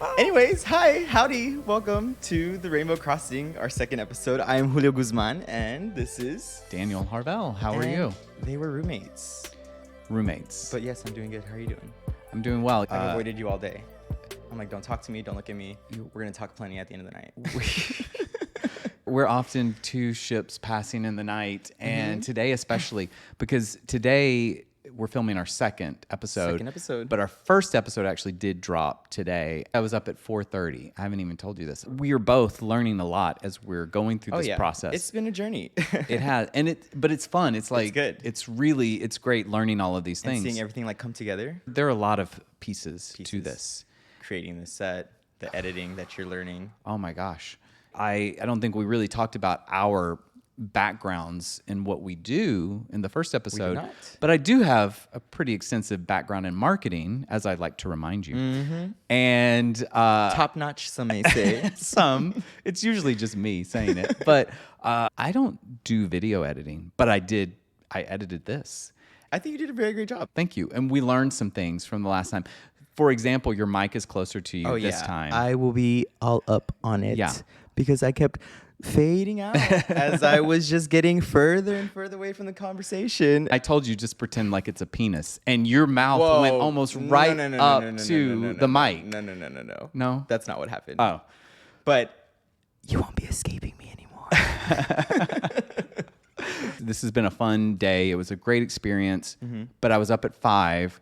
Anyways, hi, howdy, welcome to the Rainbow Crossing, our second episode. I am Julio Guzman, and this is Daniel Harvell. How are you? They were roommates. Roommates. But yes, I'm doing good. How are you doing? I'm doing well. I've avoided you all day. I'm like, don't talk to me, don't look at me. We're gonna talk plenty at the end of the night. We're often two ships passing in the night, and today especially, because today we're filming our second episode. But our first episode actually did drop today. I was up at 4:30. I haven't even told you this. We are both learning a lot as we're going through this process. It's been a journey. It has, but it's fun. It's like good. It's great learning all of these things. And seeing everything like come together. There are a lot of pieces to this. Creating the set, the editing that you're learning. Oh my gosh. I don't think we really talked about our backgrounds in what we do in the first episode. We did not. But I do have a pretty extensive background in marketing, as I'd like to remind you. And Top notch, some may say. some. It's usually just me saying it. But I don't do video editing, but I edited this. I think you did a very great job. Thank you. And we learned some things from the last time. For example, your mic is closer to you this time. I will be all up on it. Yeah. Because I kept fading out as I was just getting further and further away from the conversation. I told you just pretend like it's a penis, and your mouth went almost right up to the mic. No. No? That's not what happened. Oh. But you won't be escaping me anymore. This has been a fun day. It was a great experience, but I was up at 5.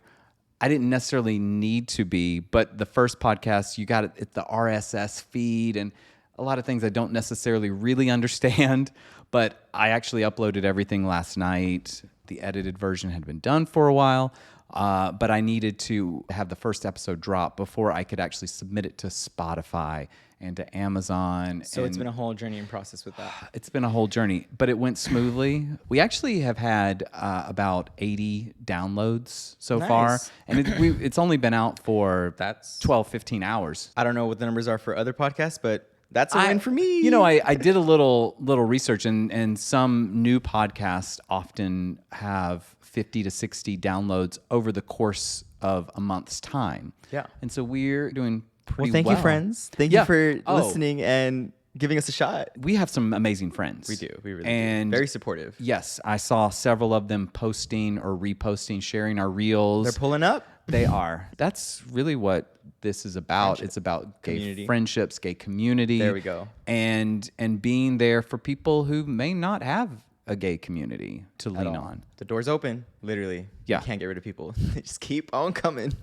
I didn't necessarily need to be, but the first podcast, you got it at the RSS feed and a lot of things I don't necessarily really understand, but I actually uploaded everything last night. The edited version had been done for a while, but I needed to have the first episode drop before I could actually submit it to Spotify and to Amazon. So it's been a whole journey and process with that. It's been a whole journey, but it went smoothly. We actually have had about 80 downloads so far, and it's only been out for 12, 15 hours. I don't know what the numbers are for other podcasts, but that's a win for me. You know, I did a little research, and some new podcasts often have 50 to 60 downloads over the course of a month's time. Yeah. And so we're doing pretty well. Thank you, friends. Thank you for listening and giving us a shot. We have some amazing friends. We do. We really do. Very supportive. Yes. I saw several of them posting or reposting, sharing our reels. They're pulling up. They are. That's really what this is about. It's about gay friendships, gay community. There we go. And being there for people who may not have a gay community to lean on. The door's open, literally. Yeah. You can't get rid of people. They just keep on coming.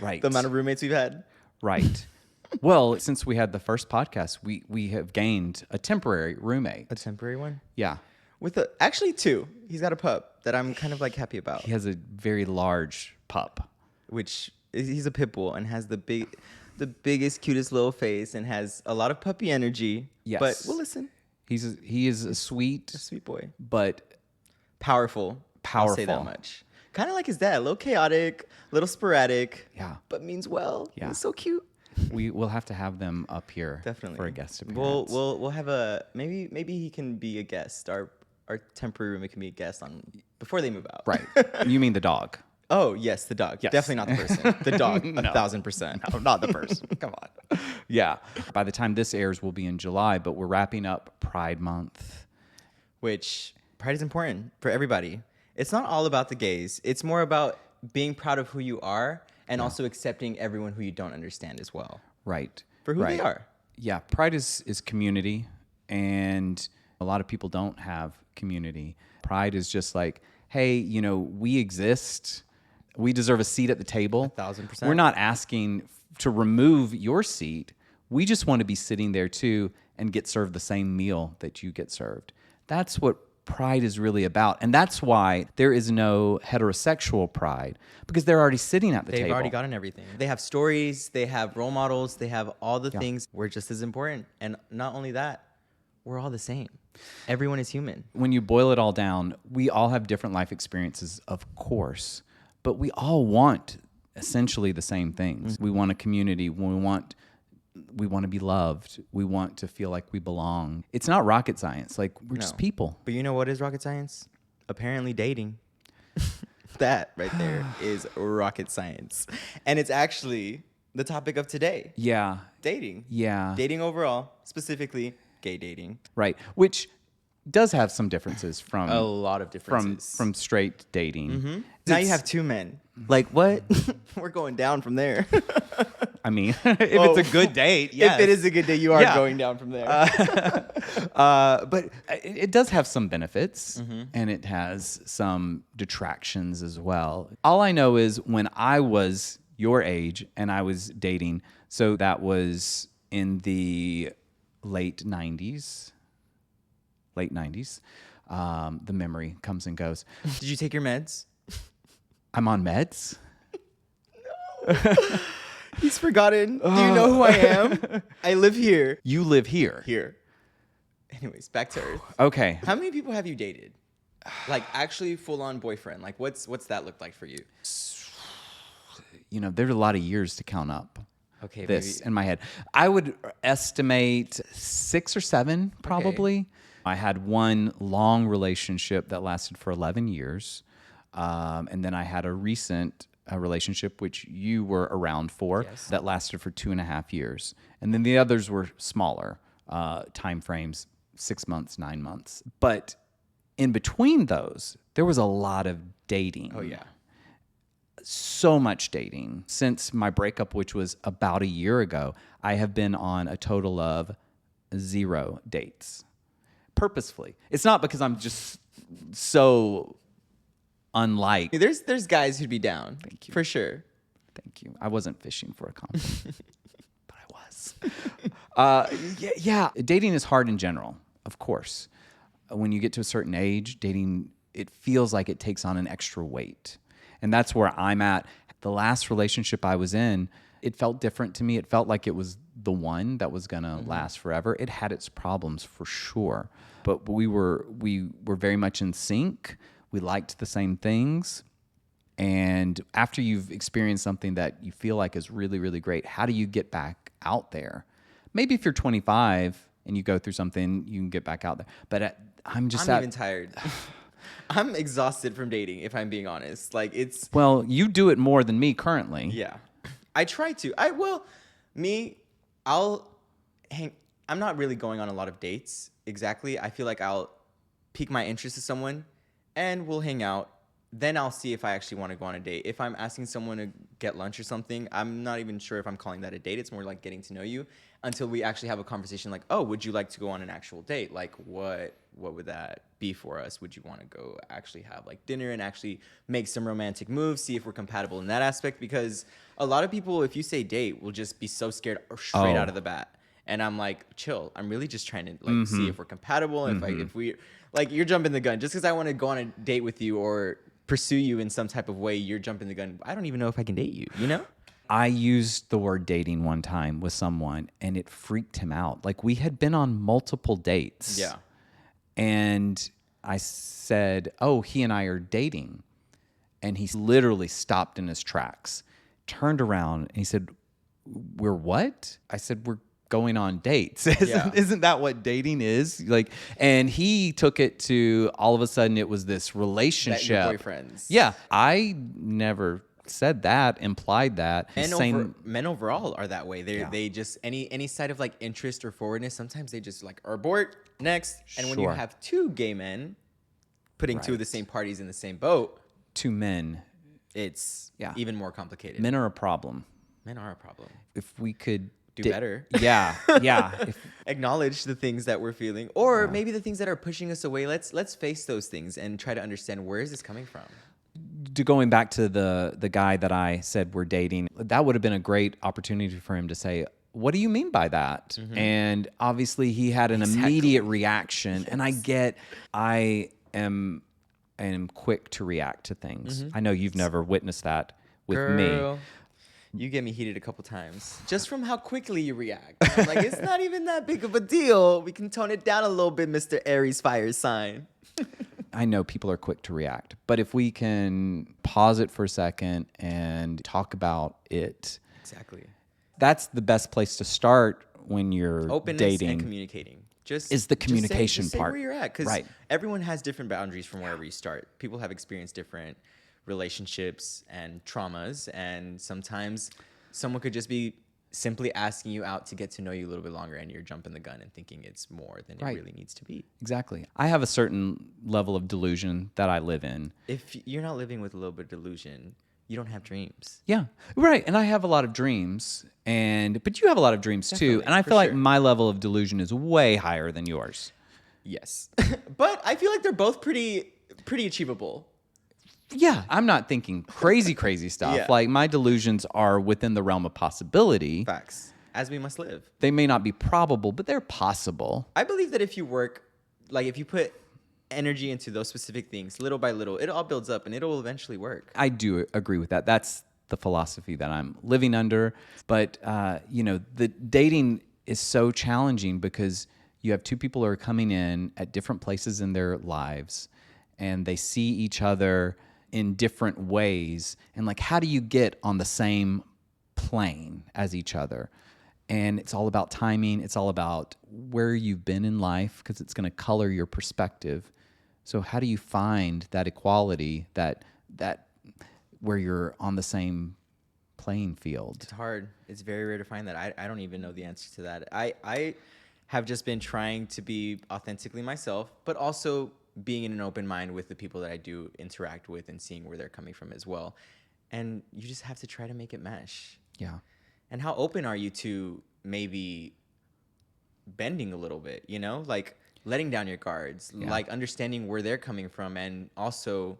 Right. The amount of roommates we've had. Right. Well, since we had the first podcast, we have gained a temporary roommate. A temporary one? Yeah. Actually 2. He's got a pup that I'm kind of like happy about. He has a very large pup. Which he's a pit bull and has the biggest, cutest little face and has a lot of puppy energy. Yes. But we'll listen. He is a sweet boy. But powerful. I'll say that much. Kind of like his dad, a little chaotic, a little sporadic. Yeah. But means well. Yeah. He's so cute. We'll have to have them up here definitely for a guest appearance. We'll have a maybe he can be a guest. Our temporary roommate can be a guest before they move out. Right. You mean the dog? Oh yes, the dog. Yes. Definitely not the person. The dog, 1,000%. No, not the person. Come on. Yeah. By the time this airs, we'll be in July, but we're wrapping up Pride Month. Which Pride is important for everybody. It's not all about the gays. It's more about being proud of who you are and also accepting everyone who you don't understand as well. Right. For who they are. Yeah. Pride is community, and a lot of people don't have community. Pride is just like, hey, we exist. We deserve a seat at the table. 1,000%. We're not asking to remove your seat. We just want to be sitting there too and get served the same meal that you get served. That's what pride is really about. And that's why there is no heterosexual pride, because they're already sitting at the table. They've already gotten everything. They have stories, they have role models, they have all the things. We're just as important. And not only that, we're all the same. Everyone is human. When you boil it all down, we all have different life experiences, of course, but we all want essentially the same things. We want a community. We want to be loved. We want to feel like we belong. It's not rocket science. Like, we're just people. But you know what is rocket science? Apparently dating. That right there is rocket science. And it's actually the topic of today. Yeah. Dating. Yeah. Dating overall, specifically gay dating. Right. Which does have some differences from A lot of from differences. from straight dating. Now you have two men. Like what? We're going down from there. I mean, if it's a good date, yes. If it is a good date, you are Yeah. going down from there. But it does have some benefits, and it has some detractions as well. All I know is when I was your age and I was dating, so that was in the late 90s. The memory comes and goes. Did you take your meds? I'm on meds. He's forgotten. Do you know who I am? I live here. You live here. Here. Anyways, back to Earth. Okay. How many people have you dated? Like actually full on boyfriend. Like what's that look like for you? You know, there's a lot of years to count up. Okay, This maybe. in my head. I would estimate 6 or 7 probably. I had one long relationship that lasted for 11 years. And then I had a recent relationship, which you were around for, Yes. that lasted for 2.5 years. And then the others were smaller time frames, 6 months, 9 months. But in between those, there was a lot of dating. Oh yeah. So much dating. Since my breakup, which was about a year ago, I have been on a total of 0 dates. Purposefully. It's not because I'm just so unlike. There's guys who'd be down. Thank you. For sure. Thank you. I wasn't fishing for a compliment, but I was. Yeah. Dating is hard in general, of course. When you get to a certain age, dating, it feels like it takes on an extra weight. And that's where I'm at. The last relationship I was in, it felt different to me. It felt like it was the one that was gonna last forever. It had its problems for sure, but we were very much in sync. We liked the same things. And after you've experienced something that you feel like is really, really great, how do you get back out there? Maybe if you're 25 and you go through something, you can get back out there. But I'm even tired. I'm exhausted from dating, if I'm being honest. Like it's well, you do it more than me currently. yeah. I try to. I'll hang. I'm not really going on a lot of dates. Exactly. I feel like I'll pique my interest in someone, and we'll hang out. Then I'll see if I actually want to go on a date. If I'm asking someone to get lunch or something, I'm not even sure if I'm calling that a date. It's more like getting to know you until we actually have a conversation like, oh, would you like to go on an actual date? Like what would that be for us? Would you want to go actually have like dinner and actually make some romantic moves, see if we're compatible in that aspect? Because a lot of people, if you say date, will just be so scared straight out of the bat. And I'm like, chill. I'm really just trying to like see if we're compatible. If we like, you're jumping the gun just because I want to go on a date with you or pursue you in some type of way. You're jumping the gun. I don't even know if I can date you. You know? I used the word dating one time with someone, and it freaked him out. Like we had been on multiple dates. Yeah. And I said, "Oh, he and I are dating," and he literally stopped in his tracks, turned around, and he said, "We're what?" I said, "We're going on dates." Isn't that what dating is? Like, and he took it to all of a sudden it was this relationship. That you're boyfriends. Yeah, I never said that, implied that. Men overall are that way. They just any side of like interest or forwardness. Sometimes they just like are bored. Next, and when you Sure. have two gay men putting two of the same parties in the same boat, 2 men. it's Yeah. even more complicated. Men are a problem. Men are a problem. If we could Do better. Yeah, yeah. Acknowledge the things that we're feeling, or maybe the things that are pushing us away. Let's face those things and try to understand where is this coming from. Going back to the guy that I said we're dating, that would have been a great opportunity for him to say, "What do you mean by that?" And obviously he had an immediate reaction. And I am quick to react to things. I know you've never witnessed that with me. Girl, you get me heated a couple times just from how quickly you react. I'm like, it's not even that big of a deal. We can tone it down a little bit, Mr. Aries fire sign. I know people are quick to react, but if we can pause it for a second and talk about it, Exactly. that's the best place to start when you're Openness dating. and communicating. Just Is the just communication say part. where you're at, because Right. everyone has different boundaries from wherever you start. People have experienced different relationships and traumas, and sometimes someone could just be simply asking you out to get to know you a little bit longer, and you're jumping the gun and thinking it's more than it Right. really needs to be. Exactly. I have a certain level of delusion that I live in. If you're not living with a little bit of delusion, you don't have dreams. Yeah, right. And I have a lot of dreams, but you have a lot of dreams too. Definitely, And I for feel like sure. my level of delusion is way higher than yours. Yes. But I feel like they're both pretty achievable. Yeah, I'm not thinking crazy stuff. Yeah. Like my delusions are within the realm of possibility. Facts. As we must live. They may not be probable, but they're possible. I believe that if you work, like if you put energy into those specific things, little by little, it all builds up and it'll eventually work. I do agree with that. That's the philosophy that I'm living under. But, the dating is so challenging because you have two people who are coming in at different places in their lives and they see each other in different ways. And like, how do you get on the same plane as each other? And it's all about timing. It's all about where you've been in life because it's going to color your perspective. So how do you find that equality, that where you're on the same playing field? It's hard. It's very rare to find that. I don't even know the answer to that. I have just been trying to be authentically myself, but also being in an open mind with the people that I do interact with and seeing where they're coming from as well. And you just have to try to make it mesh. Yeah. And how open are you to maybe bending a little bit, like letting down your guards, like understanding where they're coming from. And also,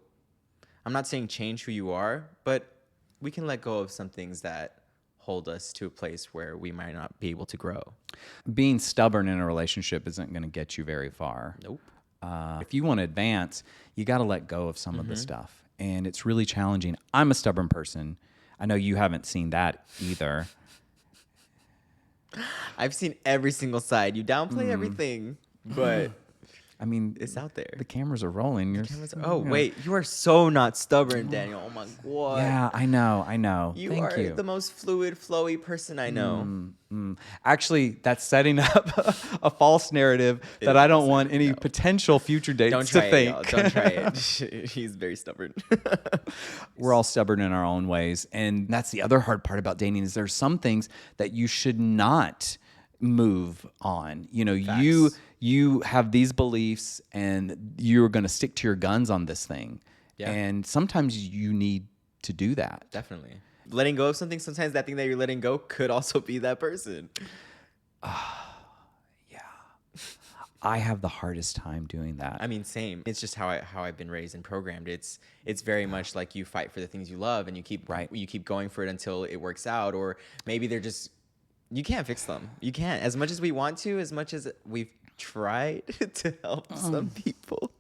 I'm not saying change who you are, but we can let go of some things that hold us to a place where we might not be able to grow. Being stubborn in a relationship isn't going to get you very far. Nope. If you want to advance, you got to let go of some of the stuff. And it's really challenging. I'm a stubborn person. I know you haven't seen that either. I've seen every single side. You downplay everything, but I mean, it's out there. the cameras are rolling. Wait, you are so not stubborn, Daniel. Oh my God. Yeah, I know. You Thank are you. the most fluid, flowy person I know. Actually, that's setting up a false narrative that I don't want any potential future dates Don't to try it, think. y'all. Don't try it. He's very stubborn. We're all stubborn in our own ways. And that's the other hard part about dating is there's some things that you should not move on. You have these beliefs and you're going to stick to your guns on this thing. Yeah. And sometimes you need to do that. Definitely. Letting go of something, sometimes that thing that you're letting go could also be that person. I have the hardest time doing that. I mean, same. It's just how I've been raised and programmed. It's very much like you fight for the things you love and you keep going for it until it works out, or maybe they're just, you can't fix them. You can't. As much as we want to, as much as we've tried to help some people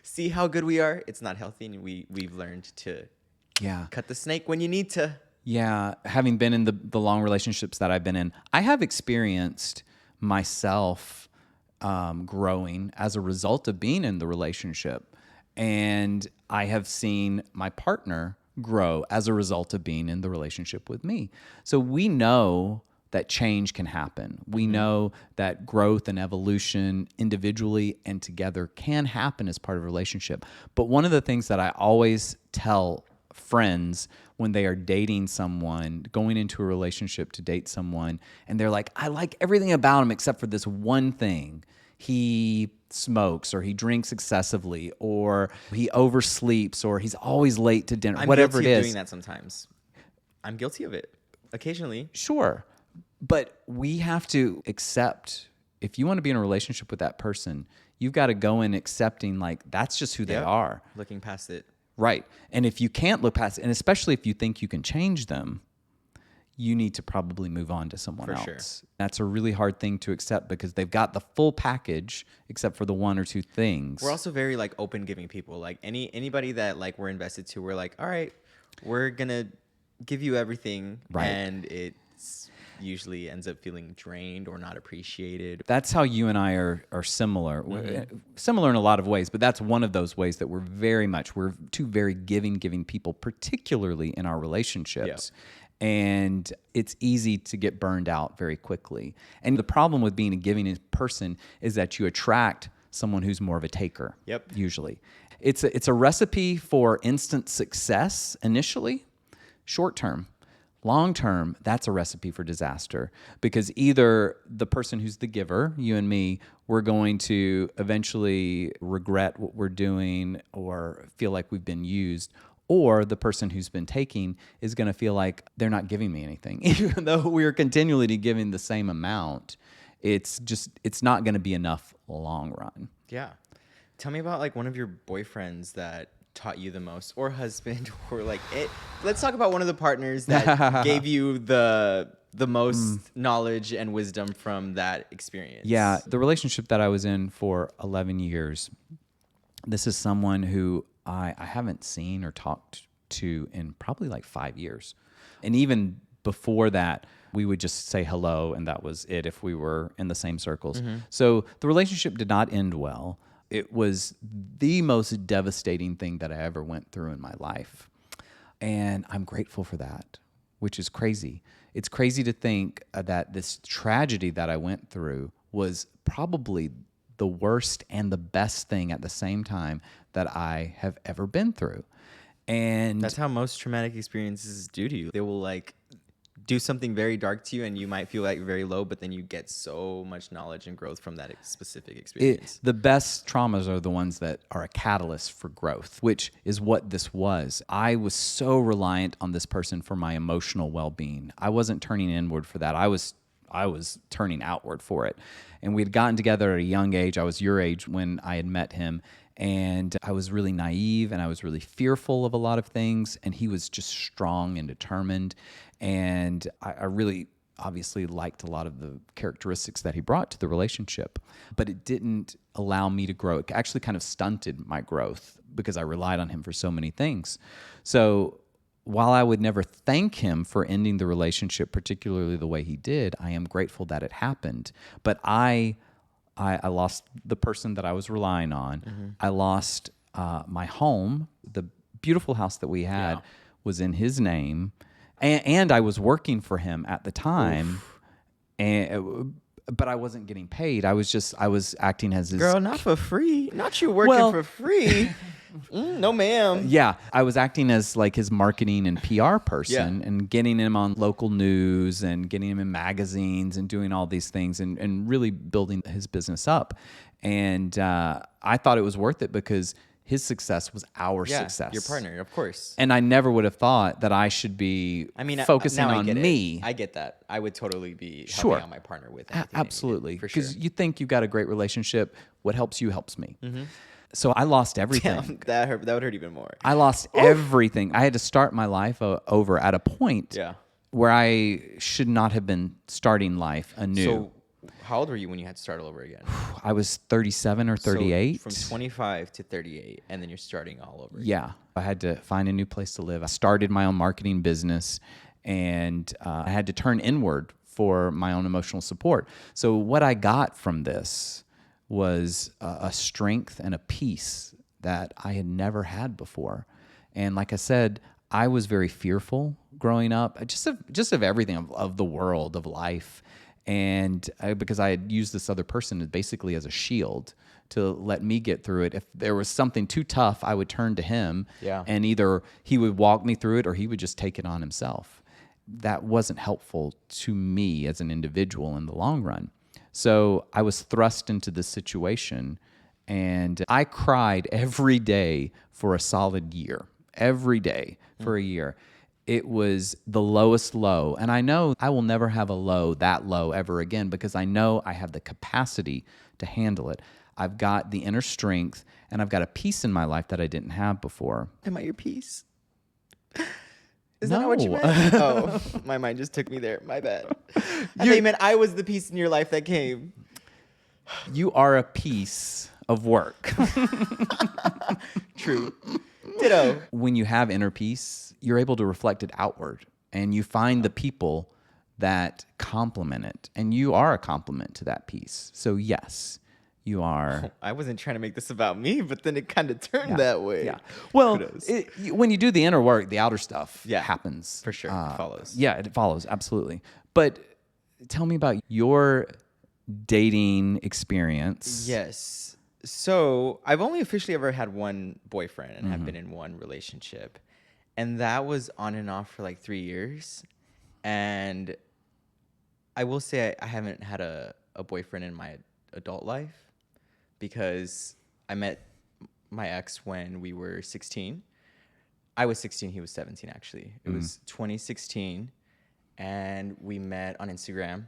see how good we are, it's not healthy, and we've learned to cut the snake when you need to. Yeah, having been in the long relationships that I've been in, I have experienced myself growing as a result of being in the relationship. And I have seen my partner grow as a result of being in the relationship with me. So we know that change can happen. We know that growth and evolution individually and together can happen as part of a relationship. But one of the things that I always tell friends when they are dating someone, going into a relationship to date someone, and they're like, I like everything about him except for this one thing. He smokes, or he drinks excessively, or he oversleeps, or he's always late to dinner, whatever it guilty is. of doing that sometimes. I'm guilty of it occasionally. Sure. But we have to accept, if you want to be in a relationship with that person, you've got to go in accepting like that's just who they are. Looking past it. Right. And if you can't look past it, and especially if you think you can change them, you need to probably move on to someone else. Sure. That's a really hard thing to accept because they've got the full package except for the one or two things. We're also very like open giving people. Like anybody that like we're invested to, we're like, all right, we're gonna give you everything. Right. And it's usually ends up feeling drained or not appreciated. That's how you and I are similar. We're similar in a lot of ways, but that's one of those ways that we're two very giving people, particularly in our relationships. And it's easy to get burned out very quickly. And the problem with being a giving person is that you attract someone who's more of a taker. Yep. Usually. It's a recipe for instant success initially, short term. long term, that's a recipe for disaster, because either the person who's the giver, you and me, we're going to eventually regret what we're doing or feel like we've been used, or the person who's been taking is going to feel like they're not giving me anything. Even though we're continually giving the same amount, it's not going to be enough long run. Yeah. Tell me about like one of your boyfriends that taught you the most, or husband, or like it. Let's talk about one of the partners that gave you the most knowledge and wisdom from that experience. Yeah, the relationship that I was in for 11 years, this is someone who I haven't seen or talked to in probably like 5 years. And even before that, we would just say hello, and that was it if we were in the same circles. So the relationship did not end well. It was the most devastating thing that I ever went through in my life. And I'm grateful for that, which is crazy. It's crazy to think that this tragedy that I went through was probably the worst and the best thing at the same time that I have ever been through. And that's how most traumatic experiences do to you. They will like do something very dark to you, and you might feel like very low, but then you get so much knowledge and growth from that specific experience. The best traumas are the ones that are a catalyst for growth, which is what this was. I was so reliant on this person for my emotional well-being. I wasn't turning inward for that. I was turning outward for it. And we had gotten together at a young age. I was your age when I had met him. And I was really naive, and I was really fearful of a lot of things. And he was just strong and determined. And I really obviously liked a lot of the characteristics that he brought to the relationship. But it didn't allow me to grow. It actually kind of stunted my growth because I relied on him for so many things. So while I would never thank him for ending the relationship, particularly the way he did, I am grateful that it happened. But I lost the person that I was relying on. I lost my home. The beautiful house that we had was in his name. And I was working for him at the time. But I wasn't getting paid. I was acting as his... Girl, not for free. Not you working for free. No, ma'am. Yeah, I was acting as like his marketing and PR person and getting him on local news and getting him in magazines and doing all these things and really building his business up. And I thought it was worth it because his success was our success. Your partner, of course. And I never would have thought that I should be focusing on me. I get that. I would totally be helping out my partner with anything. Absolutely. For sure. Because you think you've got a great relationship. What helps you helps me. So I lost everything. Damn, that would hurt even more. I lost everything. I had to start my life over at a point where I should not have been starting life anew. So how old were you when you had to start all over again? I was 37 or 38. So from 25 to 38, and then you're starting all over again. Yeah. I had to find a new place to live. I started my own marketing business, and I had to turn inward for my own emotional support. So what I got from this was a strength and a peace that I had never had before. And like I said, I was very fearful growing up, just of everything, of the world, of life. And because I had used this other person basically as a shield to let me get through it. If there was something too tough, I would turn to him, and either he would walk me through it or he would just take it on himself. That wasn't helpful to me as an individual in the long run. So I was thrust into this situation, and I cried every day for a solid year, every day for a year. It was the lowest low. And I know I will never have a low that low ever again because I know I have the capacity to handle it. I've got the inner strength, and I've got a peace in my life that I didn't have before. Am I your peace? Is that not what you meant? Oh, my mind just took me there. My bad. I thought you meant I was the piece in your life that came. You are a piece of work. True. Ditto. When you have inner peace, you're able to reflect it outward, and you find the people that complement it, and you are a complement to that peace. So yes, you are. I wasn't trying to make this about me, but then it kind of turned that way. Yeah. Well, when you do the inner work, the outer stuff happens. For sure. It follows. Yeah, it follows. Absolutely. But tell me about your dating experience. Yes. So I've only officially ever had one boyfriend and have been in one relationship. And that was on and off for like 3 years. And I will say I haven't had a boyfriend in my adult life because I met my ex when we were 16. I was 16, he was 17 actually. It was 2016 and we met on Instagram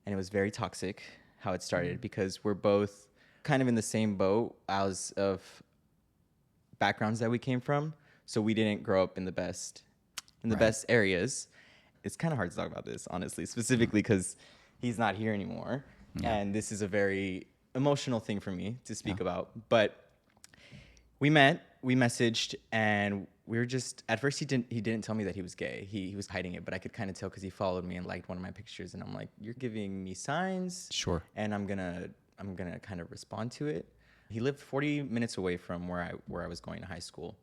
and it was very toxic how it started because we're both kind of in the same boat as of backgrounds that we came from. So we didn't grow up in the best best areas. It's kind of hard to talk about this, honestly, specifically because he's not here anymore. Yeah. And this is a very emotional thing for me to speak about. But we met, we messaged, and we were just, at first he didn't tell me that he was gay. He was hiding it, but I could kind of tell because he followed me and liked one of my pictures. And I'm like, you're giving me signs. Sure. And I'm gonna kind of respond to it. He lived 40 minutes away from where I was going to high school.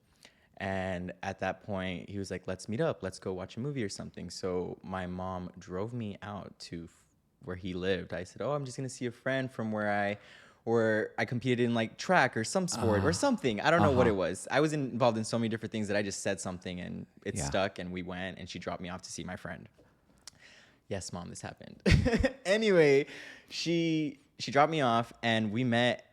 And at that point, he was like, let's meet up. Let's go watch a movie or something. So my mom drove me out to where he lived. I said, oh, I'm just going to see a friend from where I competed in like track or some sport or something. I don't know what it was. I was involved in so many different things that I just said something and it stuck and we went and she dropped me off to see my friend. Yes, Mom, this happened. Anyway, she dropped me off and we met.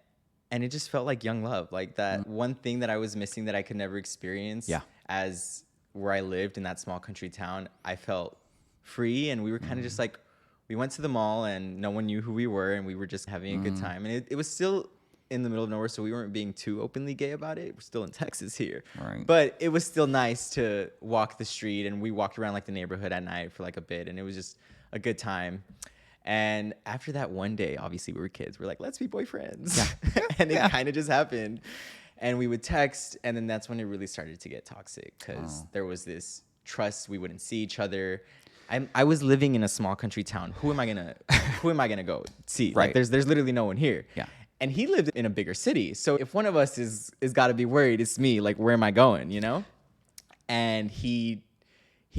And it just felt like young love, like that one thing that I was missing that I could never experience as where I lived in that small country town. I felt free and we were kind of just like, we went to the mall and no one knew who we were and we were just having a good time. And it was still in the middle of nowhere, so we weren't being too openly gay about it. We're still in Texas here. Right. But it was still nice to walk the street and we walked around like the neighborhood at night for like a bit and it was just a good time. And after that one day, obviously we were kids. We're like, let's be boyfriends. Yeah. And it kind of just happened. And we would text. And then that's when it really started to get toxic because there was this trust. We wouldn't see each other. I was living in a small country town. Who am I gonna go see? Right. Like there's literally no one here. Yeah. And he lived in a bigger city. So if one of us is got to be worried, it's me. Like, where am I going, you know? And he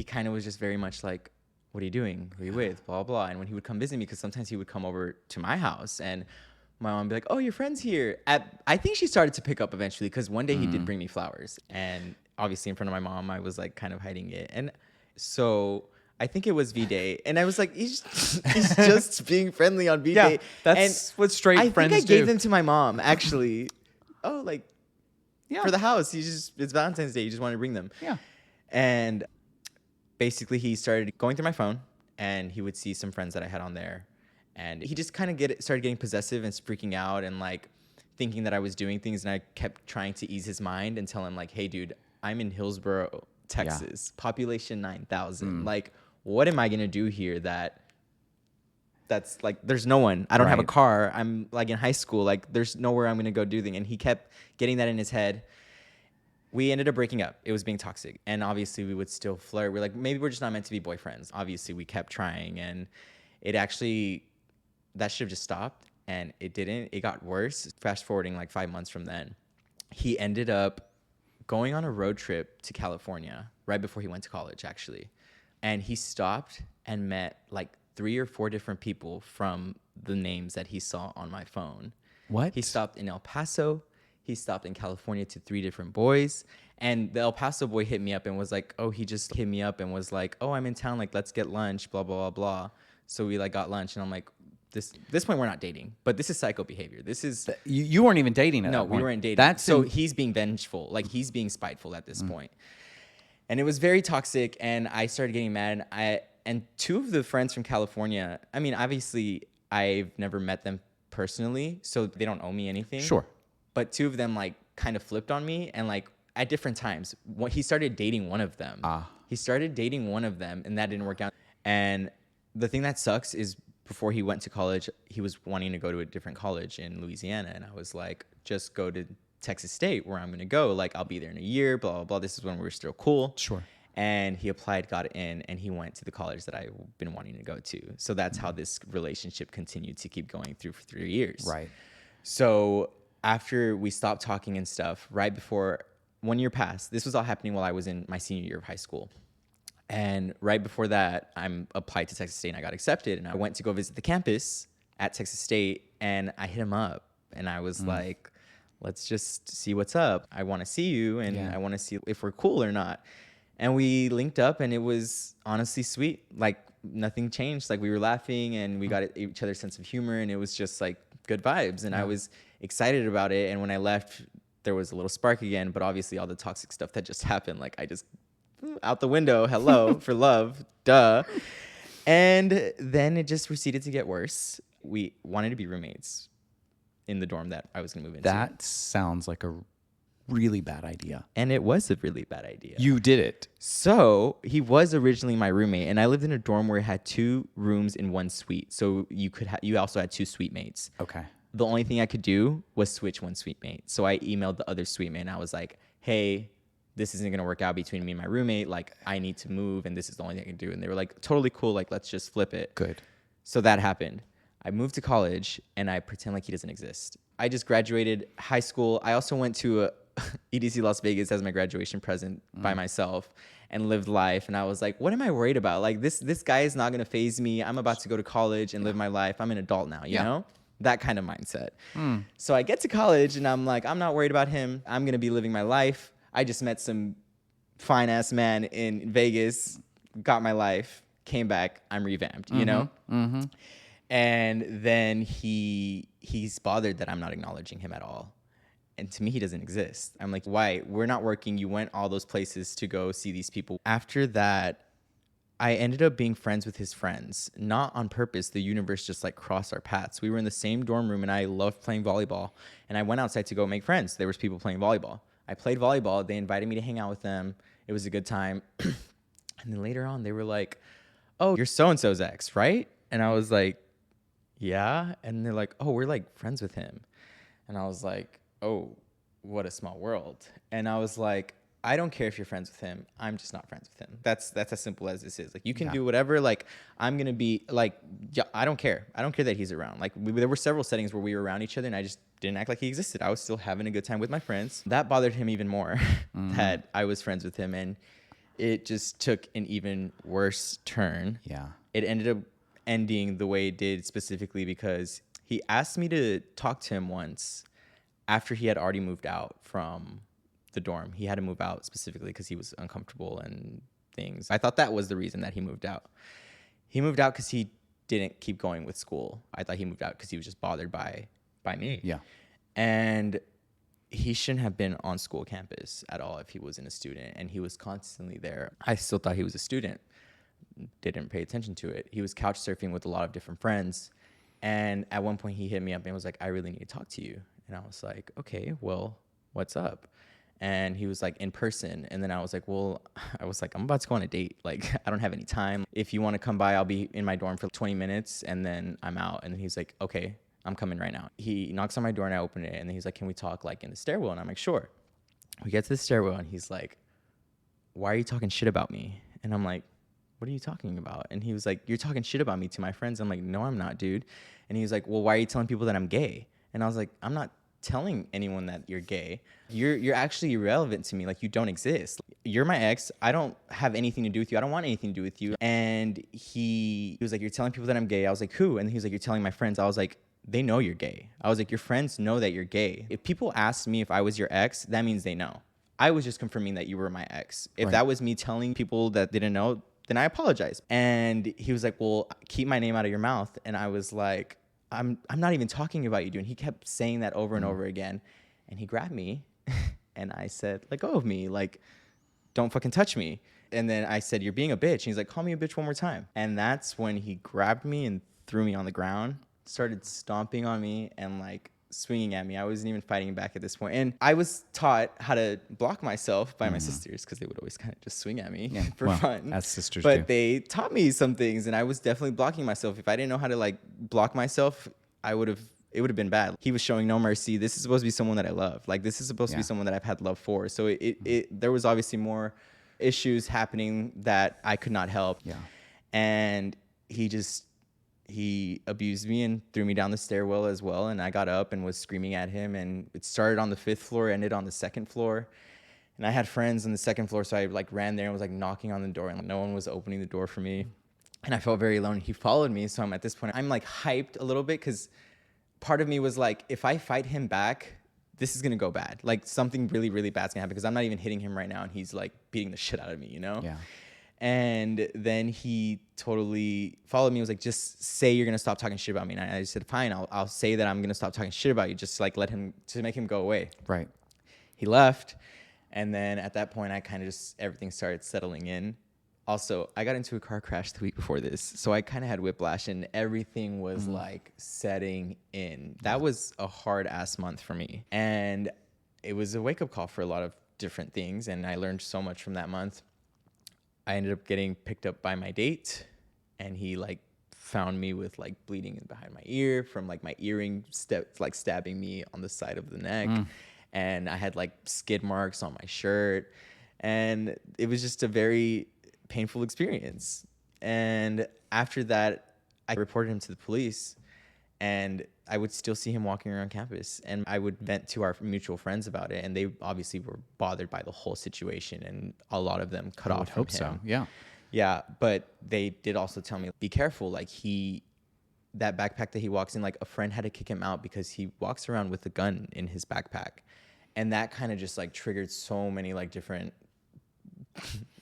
kind of was just very much like, what are you doing? Who are you with? Blah, blah. And when he would come visit me, because sometimes he would come over to my house and my mom would be like, oh, your friend's here. I think she started to pick up eventually because one day he did bring me flowers. And obviously in front of my mom, I was like kind of hiding it. And so I think it was V-Day. And I was like, he's just being friendly on V-Day. Yeah, that's what straight friends do. I think I gave them to my mom, actually. Oh, like, for the house. It's Valentine's Day. You just wanted to bring them. Yeah. And basically he started going through my phone and he would see some friends that I had on there and he just kind of started getting possessive and freaking out and like thinking that I was doing things. And I kept trying to ease his mind and tell him like, hey dude, I'm in Hillsboro, Texas, population 9,000. Like, what am I going to do here that's like, there's no one, I don't have a car. I'm like in high school. Like there's nowhere I'm going to go do things. And he kept getting that in his head. We ended up breaking up. It was being toxic. And obviously we would still flirt. We're like, maybe we're just not meant to be boyfriends. Obviously we kept trying and that should have just stopped and it didn't. It got worse. Fast forwarding like 5 months from then, he ended up going on a road trip to California right before he went to college actually. And he stopped and met like 3 or 4 different people from the names that he saw on my phone. What? He stopped in El Paso. He stopped in California to 3 different boys. And the El Paso boy hit me up and was like, oh, he just hit me up and was like, oh, I'm in town. Like, let's get lunch, blah, blah, blah, blah. So we like got lunch. And I'm like, this point, we're not dating. But this is psycho behavior. This is... You weren't even dating at that point. No, we weren't dating. So he's being vengeful. Like, he's being spiteful at this point. And it was very toxic. And I started getting mad. And 2 of the friends from California, I mean, obviously, I've never met them personally. So they don't owe me anything. Sure. But 2 of them like kind of flipped on me and like at different times. He started dating one of them. He started dating one of them and that didn't work out. And the thing that sucks is before he went to college, he was wanting to go to a different college in Louisiana. And I was like, just go to Texas State where I'm going to go. Like, I'll be there in a year, blah, blah, blah. This is when we were still cool. Sure. And he applied, got in, and he went to the college that I've been wanting to go to. So that's how this relationship continued to keep going through for 3 years. Right. So after we stopped talking and stuff, right before 1 year passed, this was all happening while I was in my senior year of high school. And right before that, I'm applied to Texas State and I got accepted. And I went to go visit the campus at Texas State and I hit him up and I was like, let's just see what's up. I want to see you and I want to see if we're cool or not. And we linked up, and it was honestly sweet. Like nothing changed. Like we were laughing, and we got each other's sense of humor, and it was just like good vibes. And I was excited about it. And when I left, there was a little spark again, but obviously all the toxic stuff that just happened, like I just out the window, hello for love, duh. And then it just proceeded to get worse. We wanted to be roommates in the dorm that I was gonna move into. That sounds like a really bad idea. And it was a really bad idea. You did it. So he was originally my roommate, and I lived in a dorm where it had 2 rooms in 1 suite. So you also had 2 suite mates. Okay. The only thing I could do was switch 1 suite mate. So I emailed the other suite mate, and I was like, hey, this isn't gonna work out between me and my roommate. Like I need to move, and this is the only thing I can do. And they were like, totally cool. Like let's just flip it. Good. So that happened. I moved to college, and I pretend like he doesn't exist. I just graduated high school. I also went to EDC Las Vegas as my graduation present by myself and lived life. And I was like, what am I worried about? Like this guy is not going to faze me. I'm about to go to college and live my life. I'm an adult now, you know? That kind of mindset. So I get to college, and I'm like, I'm not worried about him. I'm going to be living my life. I just met some fine ass man in Vegas, got my life, came back. I'm revamped, you know? And then he's bothered that I'm not acknowledging him at all. And to me, he doesn't exist. I'm like, why? We're not working. You went all those places to go see these people. After that, I ended up being friends with his friends, not on purpose. The universe just like crossed our paths. We were in the same dorm room, and I loved playing volleyball. And I went outside to go make friends. There was people playing volleyball. I played volleyball. They invited me to hang out with them. It was a good time. And then later on, they were like, oh, you're so-and-so's ex, right? And I was like, yeah. And they're like, oh, we're like friends with him. And I was like, oh, what a small world. And I was like, I don't care if you're friends with him. I'm just not friends with him. That's as simple as this is. Like you can do whatever. Like I'm going to be like, yeah, I don't care. I don't care that he's around. Like there were several settings where we were around each other, and I just didn't act like he existed. I was still having a good time with my friends. That bothered him even more that I was friends with him. And it just took an even worse turn. Yeah. It ended up ending the way it did specifically because he asked me to talk to him once after he had already moved out from the dorm. He had to move out specifically because he was uncomfortable and things. I thought that was the reason that he moved out. He moved out because he didn't keep going with school. I thought he moved out because he was just bothered by me. Yeah. And he shouldn't have been on school campus at all if he wasn't a student, and he was constantly there. I still thought he was a student. Didn't pay attention to it. He was couch surfing with a lot of different friends. And at one point he hit me up and was like, I really need to talk to you. And I was like, okay, well, what's up? And he was like, in person. And then I was like, I'm about to go on a date. Like, I don't have any time. If you want to come by, I'll be in my dorm for 20 minutes and then I'm out. And then he's like, okay, I'm coming right now. He knocks on my door and I open it. And then he's like, can we talk like in the stairwell? And I'm like, sure. We get to the stairwell and he's like, why are you talking shit about me? And I'm like, what are you talking about? And he was like, you're talking shit about me to my friends. I'm like, no, I'm not, dude. And he was like, well, why are you telling people that I'm gay? And I was like, I'm not telling anyone that you're gay. You're actually irrelevant to me. Like, you don't exist. You're my ex. I don't have anything to do with you. I don't want anything to do with you. And he was like, you're telling people that I'm gay. I was like, who? And he was like, you're telling my friends. I was like, they know you're gay. I was like, your friends know that you're gay. If people asked me if I was your ex, that means they know. I was just confirming that you were my ex. If that was me telling people that didn't know, then I apologize. And he was like, well, keep my name out of your mouth. And I was like, I'm not even talking about you, dude. And he kept saying that over and over again. And he grabbed me and I said, let go of me. Like, don't fucking touch me. And then I said, you're being a bitch. And he's like, call me a bitch one more time. And that's when he grabbed me and threw me on the ground, started stomping on me and like swinging at me. I wasn't even fighting back at this point. And I was taught how to block myself by my sisters because they would always kind of just swing at me for fun. As sisters but do. they taught me some things and I was definitely blocking myself. If I didn't know how to like block myself, it would have been bad. He was showing no mercy. This is supposed to be someone that I love. Like, this is supposed to be someone that I've had love for. So there was obviously more issues happening that I could not help. Yeah. And he abused me and threw me down the stairwell as well. And I got up and was screaming at him. And it started on the 5th floor, ended on the 2nd floor. And I had friends on the 2nd floor, so I like ran there and was like knocking on the door, and like, no one was opening the door for me. And I felt very alone. He followed me, so I'm at this point, I'm like hyped a little bit because part of me was like, if I fight him back, this is gonna go bad. Like something really, really bad's gonna happen because I'm not even hitting him right now, and he's like beating the shit out of me, you know? Yeah. And then he totally followed me. He was like, just say you're gonna stop talking shit about me. And I just said, fine, I'll say that I'm gonna stop talking shit about you. Just like to make him go away. Right. He left, and then at that point, I kind of just everything started settling in. Also, I got into a car crash the week before this, so I kind of had whiplash, and everything was like setting in. That was a hard ass month for me, and it was a wake up call for a lot of different things, and I learned so much from that month. I ended up getting picked up by my date, and he like found me with like bleeding behind my ear from like my earring stabbing me on the side of the neck, and I had like skid marks on my shirt, and it was just a very painful experience. And after that, I reported him to the police, and I would still see him walking around campus, and I would vent to our mutual friends about it, and they obviously were bothered by the whole situation, and a lot of them cut off from him. So. Yeah. Yeah, but they did also tell me, be careful. Like that backpack that he walks in, like a friend had to kick him out because he walks around with a gun in his backpack, and that kind of just like triggered so many like different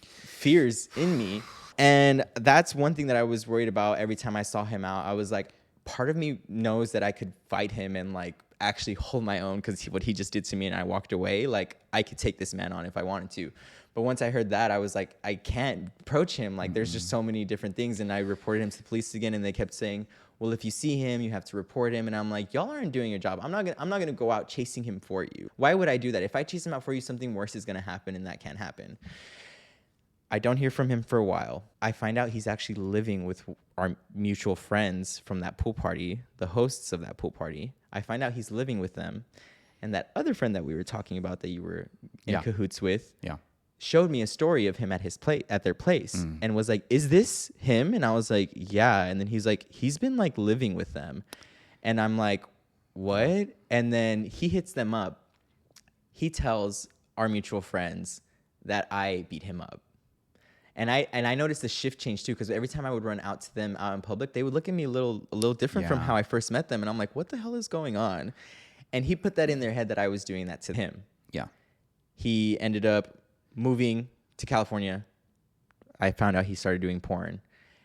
fears in me. And that's one thing that I was worried about every time I saw him out. I was like, part of me knows that I could fight him and like actually hold my own because what he just did to me and I walked away, like I could take this man on if I wanted to. But once I heard that, I was like, I can't approach him. Like there's just so many different things. And I reported him to the police again, and they kept saying, well, if you see him, you have to report him. And I'm like, y'all aren't doing your job. I'm not gonna go out chasing him for you. Why would I do that? If I chase him out for you, something worse is gonna happen, and that can't happen. I don't hear from him for a while. I find out he's actually living with our mutual friends from that pool party, the hosts of that pool party. I find out he's living with them. And that other friend that we were talking about that you were in cahoots with showed me a story of him at their place and was like, is this him? And I was like, yeah. And then he's like, he's been like living with them. And I'm like, what? And then he hits them up. He tells our mutual friends that I beat him up. And I noticed the shift change too, because every time I would run out to them out in public, they would look at me a little different from how I first met them. And I'm like, what the hell is going on? And he put that in their head that I was doing that to him. Yeah. He ended up moving to California. I found out he started doing porn.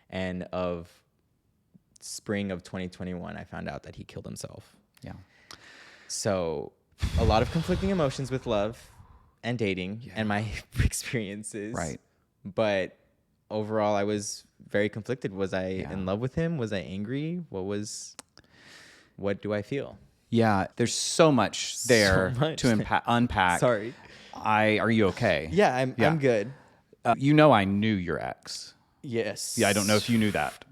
And of spring of 2021, I found out that he killed himself. Yeah. So a lot of conflicting emotions with love and dating and my experiences. Right. But overall, I was very conflicted. Was I in love with him? Was I angry? What do I feel? Yeah, there's so much there to unpack. Sorry. Are you okay? Yeah, I'm good. You know I knew your ex. Yes. Yeah, I don't know if you knew that.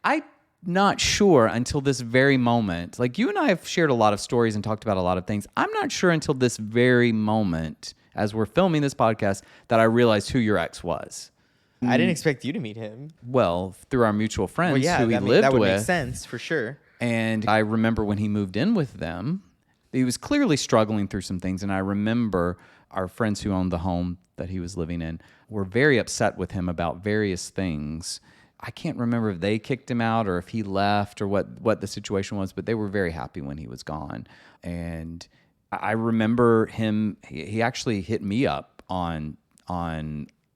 I'm not sure until this very moment. Like, you and I have shared a lot of stories and talked about a lot of things. I'm not sure until this very moment, as we're filming this podcast, that I realized who your ex was. I didn't expect you to meet him. Well, through our mutual friends who he lived with. That would make sense, for sure. And I remember when he moved in with them, he was clearly struggling through some things. And I remember our friends who owned the home that he was living in were very upset with him about various things. I can't remember if they kicked him out or if he left or what the situation was, but they were very happy when he was gone. And I remember him, he actually hit me up on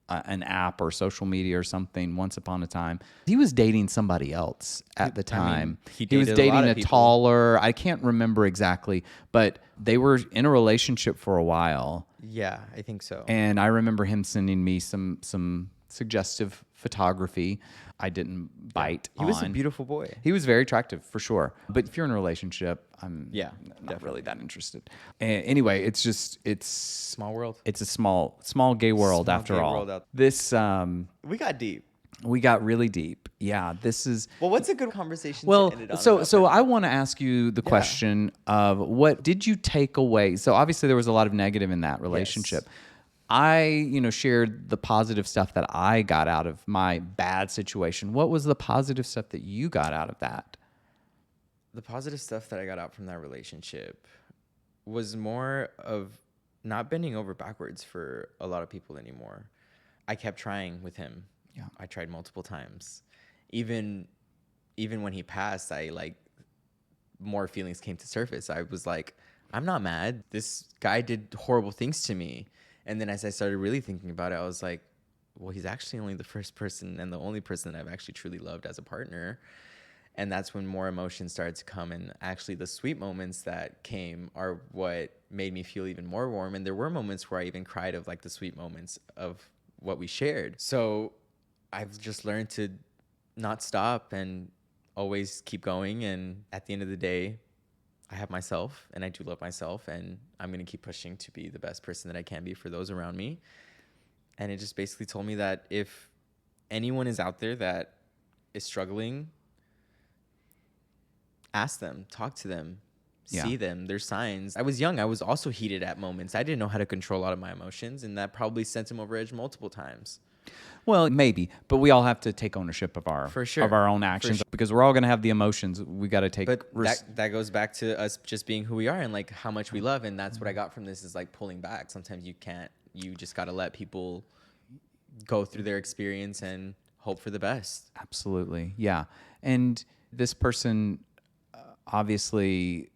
an app or social media or something once upon a time. He was dating somebody else at the time. He was dated dating a lot a of people. taller, I can't remember exactly, but they were in a relationship for a while. Yeah, I think so. And I remember him sending me some suggestive photography. I didn't bite on. He was a beautiful boy. He was very attractive, for sure. But if you're in a relationship, I'm not definitely. really that interested. Anyway, it's Small world. It's a small gay world Small after gay all. world out- This We got deep. we got really deep. Yeah, this is Well, what's a good conversation well. to end it on? So I want to ask you the question of what did you take away? So obviously there was a lot of negative in that relationship. Yes. I, shared the positive stuff that I got out of my bad situation. What was the positive stuff that you got out of that? The positive stuff that I got out from that relationship was more of not bending over backwards for a lot of people anymore. I kept trying with him. Yeah. I tried multiple times. Even when he passed, more feelings came to surface. I was like, I'm not mad. This guy did horrible things to me. And then as I started really thinking about it, I was like, well, he's actually only the first person and the only person that I've actually truly loved as a partner. And that's when more emotions started to come. And actually, the sweet moments that came are what made me feel even more warm. And there were moments where I even cried of like the sweet moments of what we shared. So I've just learned to not stop and always keep going. And at the end of the day, I have myself and I do love myself. And I'm going to keep pushing to be the best person that I can be for those around me. And it just basically told me that if anyone is out there that is struggling, ask them, talk to them, see them. There's signs. I was young. I was also heated at moments. I didn't know how to control a lot of my emotions, and that probably sent him over edge multiple times. Well, maybe, but we all have to take ownership of our For sure. of our own actions because we're all going to have the emotions. We got to take. But that goes back to us just being who we are and like how much we love, and that's what I got from this is like pulling back. Sometimes you can't. You just got to let people go through their experience and hope for the best. Absolutely, yeah. And this person obviously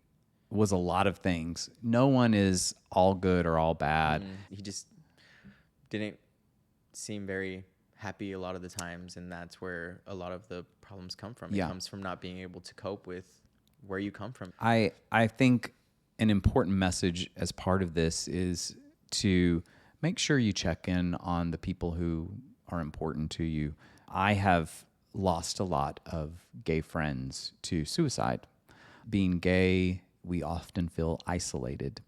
was a lot of things. No one is all good or all bad. He just didn't seem very happy a lot of the times, and that's where a lot of the problems come from. It comes from not being able to cope with where you come from. I think an important message as part of this is to make sure you check in on the people who are important to you. I have lost a lot of gay friends to suicide. Being gay, we often feel isolated.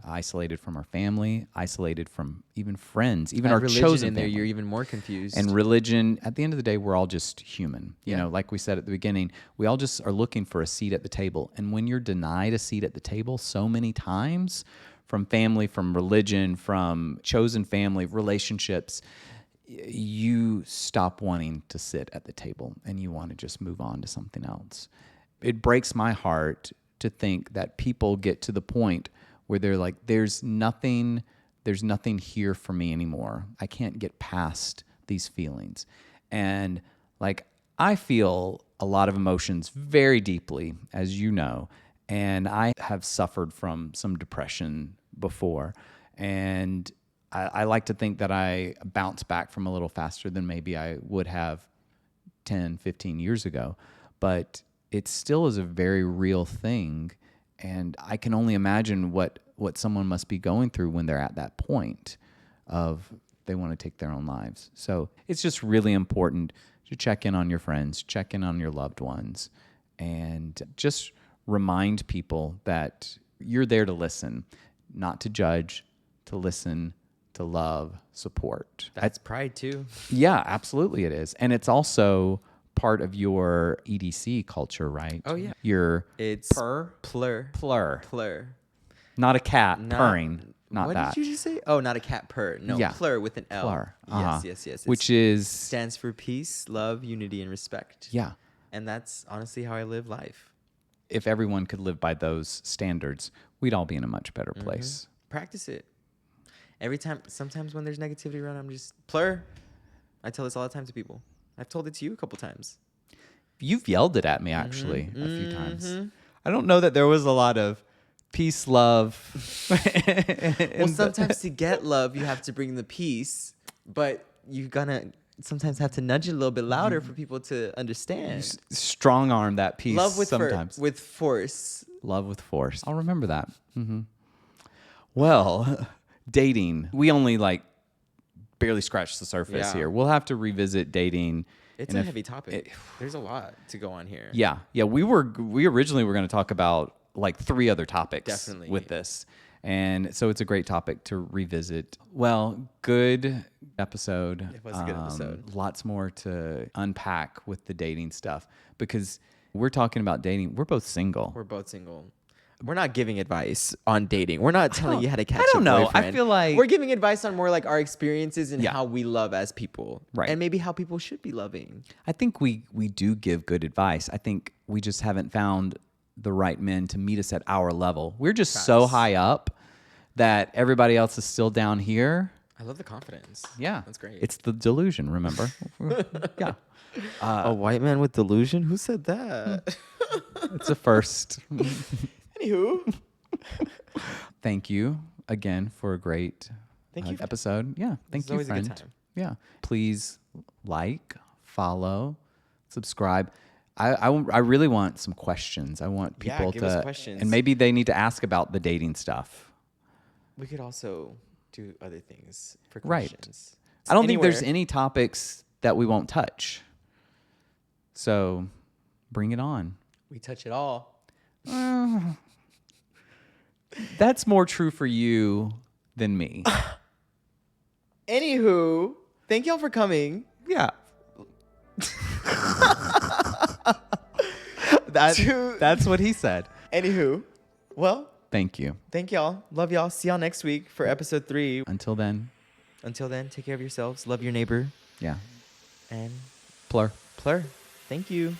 Isolated from our family, isolated from even friends, even our chosen in there, family. you're even more confused. And religion, at the end of the day, we're all just human. You know, like we said at the beginning, we all just are looking for a seat at the table. And when you're denied a seat at the table so many times from family, from religion, from chosen family, relationships, you stop wanting to sit at the table and you want to just move on to something else. It breaks my heart to think that people get to the point where they're like, there's nothing here for me anymore. I can't get past these feelings. And like, I feel a lot of emotions very deeply, as you know, and I have suffered from some depression before. And I like to think that I bounce back from a little faster than maybe I would have 10, 15 years ago. But it still is a very real thing. And I can only imagine what someone must be going through when they're at that point of they want to take their own lives. So it's just really important to check in on your friends, check in on your loved ones, and just remind people that you're there to listen, not to judge, to listen, to love, support. That's pride too. Yeah, absolutely it is. And it's also part of your EDC culture, right? Oh yeah. It's plur. Not a cat purring. Not what that. What did you just say? Oh, not a cat purr. No, plur with an L. Plur. Yes. Which stands for peace, love, unity, and respect. Yeah. And that's honestly how I live life. If everyone could live by those standards, we'd all be in a much better place. Practice it. Every time, sometimes when there's negativity around, I'm just plur. I tell this all the time to people. I've told it to you a couple times. You've yelled it at me, actually, a few times. I don't know that there was a lot of peace, love. Well, sometimes to get love, you have to bring the peace, but you're going to sometimes have to nudge it a little bit louder for people to understand. Strong arm that peace love with sometimes. with force. Love with force. I'll remember that. Well, dating. We only barely scratched the surface here. We'll have to revisit dating. It's a heavy topic. There's a lot to go on here. Yeah. We originally were going to talk about 3 other topics with this. And so it's a great topic to revisit. Well, good episode. It was a good episode. Lots more to unpack with the dating stuff because we're talking about dating. We're both single. We're not giving advice on dating. We're not telling you how to catch I don't a know. boyfriend. I feel like we're giving advice on more like our experiences and how we love as people. Right. And maybe how people should be loving. I think we do give good advice. I think we just haven't found the right men to meet us at our level. We're just so high up that everybody else is still down here. I love the confidence. Yeah. That's great. It's the delusion, remember? Yeah. A white man with delusion? Who said that? It's a first. Anywho. Thank you again for a great Thank you. episode. Yeah. Thank is you, always a good friend. time. Yeah. Please like, follow, subscribe. I really want some questions. I want Yeah, people give us to, questions. and maybe they need to ask about the dating stuff. We could also do other things for Right. questions. I don't think there's Anywhere. any topics that we won't touch. So bring it on. We touch it all. That's more true for you than me. Anywho, thank y'all for coming. Yeah. That's what he said. Anywho, well, Thank you. thank y'all. Love y'all. See y'all next week for episode 3. Until then, Until then, take care of yourselves. Love your neighbor. yeah. And Plur. plur. Thank you.